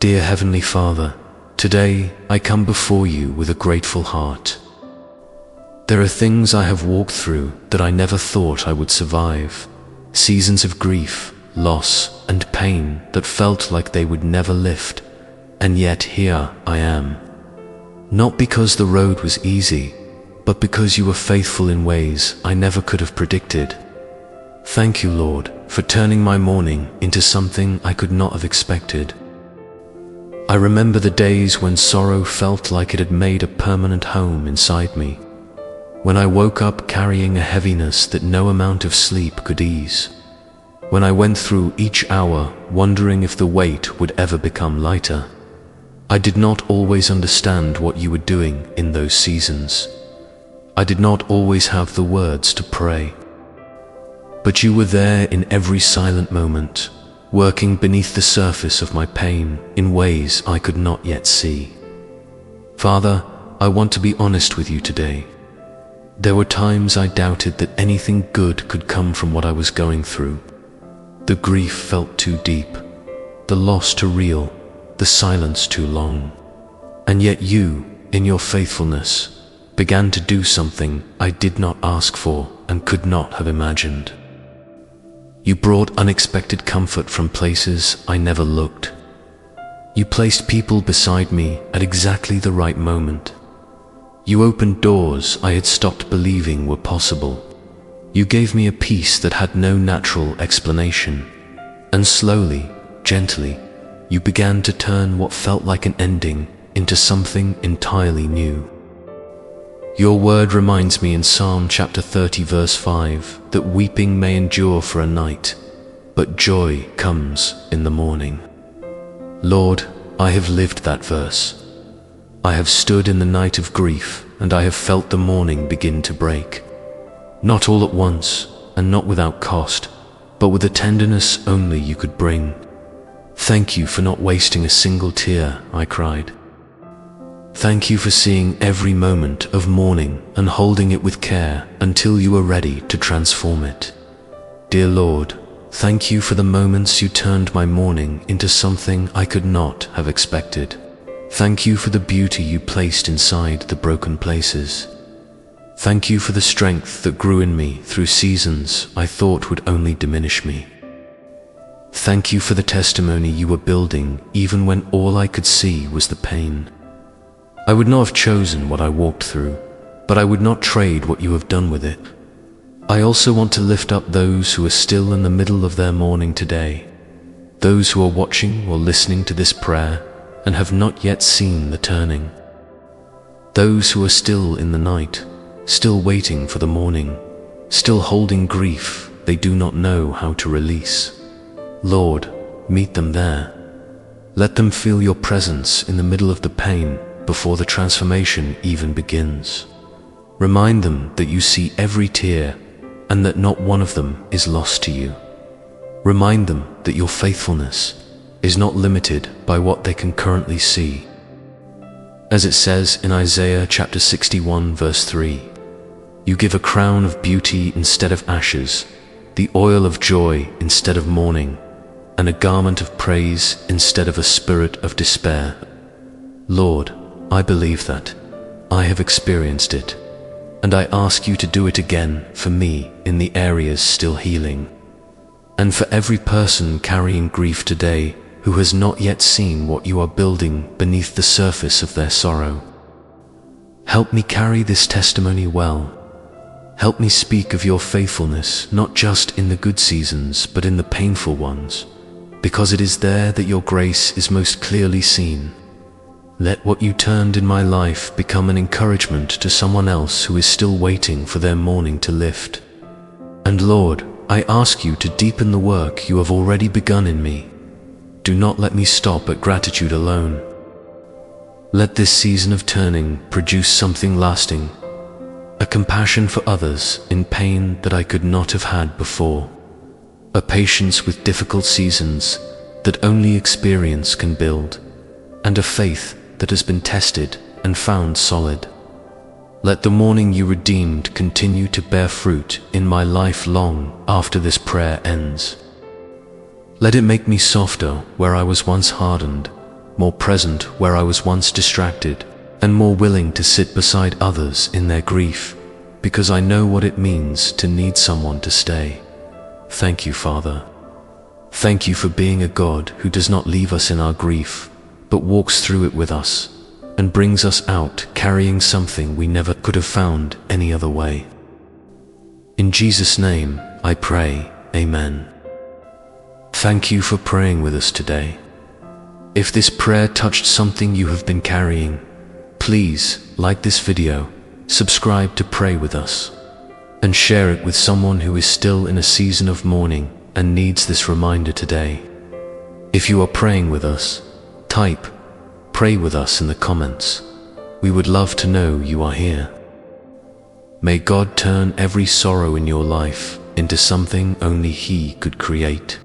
Dear Heavenly Father, today I come before you with a grateful heart. There are things I have walked through that I never thought I would survive, seasons of grief, loss, and pain that felt like they would never lift, and yet here I am. Not because the road was easy, but because you were faithful in ways I never could have predicted. Thank you, Lord, for turning my mourning into something I could not have expected. I remember the days when sorrow felt like it had made a permanent home inside me, when I woke up carrying a heaviness that no amount of sleep could ease, when I went through each hour wondering if the weight would ever become lighter. I did not always understand what you were doing in those seasons. I did not always have the words to pray. But you were there in every silent moment, working beneath the surface of my pain in ways I could not yet see. Father, I want to be honest with you today. There were times I doubted that anything good could come from what I was going through. The grief felt too deep, the loss too real, the silence too long. And yet you, in your faithfulness, began to do something I did not ask for and could not have imagined. You brought unexpected comfort from places I never looked. You placed people beside me at exactly the right moment. You opened doors I had stopped believing were possible. You gave me a peace that had no natural explanation. And slowly, gently, you began to turn what felt like an ending into something entirely new. Your word reminds me in Psalm chapter 30 verse 5 that weeping may endure for a night, but joy comes in the morning. Lord, I have lived that verse. I have stood in the night of grief, and I have felt the morning begin to break. Not all at once, and not without cost, but with a tenderness only you could bring. Thank you for not wasting a single tear, I cried. Thank you for seeing every moment of mourning and holding it with care until you were ready to transform it. Dear Lord, thank you for the moments you turned my mourning into something I could not have expected. Thank you for the beauty you placed inside the broken places. Thank you for the strength that grew in me through seasons I thought would only diminish me. Thank you for the testimony you were building even when all I could see was the pain. I would not have chosen what I walked through, but I would not trade what you have done with it. I also want to lift up those who are still in the middle of their mourning today, those who are watching or listening to this prayer and have not yet seen the turning. Those who are still in the night, still waiting for the morning, still holding grief they do not know how to release. Lord, meet them there. Let them feel your presence in the middle of the pain before the transformation even begins. Remind them that you see every tear and that not one of them is lost to you. Remind them that your faithfulness is not limited by what they can currently see. As it says in Isaiah chapter 61 verse 3, you give a crown of beauty instead of ashes, the oil of joy instead of mourning, and a garment of praise instead of a spirit of despair. Lord, I believe that. I have experienced it, and I ask you to do it again for me in the areas still healing. And for every person carrying grief today who has not yet seen what you are building beneath the surface of their sorrow. Help me carry this testimony well. Help me speak of your faithfulness not just in the good seasons but in the painful ones, because it is there that your grace is most clearly seen. Let what you turned in my life become an encouragement to someone else who is still waiting for their mourning to lift. And Lord, I ask you to deepen the work you have already begun in me. Do not let me stop at gratitude alone. Let this season of turning produce something lasting, a compassion for others in pain that I could not have had before, a patience with difficult seasons that only experience can build, and a faith that has been tested and found solid. Let the mourning you redeemed continue to bear fruit in my life long after this prayer ends. Let it make me softer where I was once hardened, more present where I was once distracted, and more willing to sit beside others in their grief, because I know what it means to need someone to stay. Thank you, Father. Thank you for being a God who does not leave us in our grief, but walks through it with us, and brings us out carrying something we never could have found any other way. In Jesus' name, I pray, Amen. Thank you for praying with us today. If this prayer touched something you have been carrying, please like this video, subscribe to Pray With Us, and share it with someone who is still in a season of mourning and needs this reminder today. If you are praying with us, type "Pray with us" in the comments. We would love to know you are here. May God turn every sorrow in your life into something only He could create.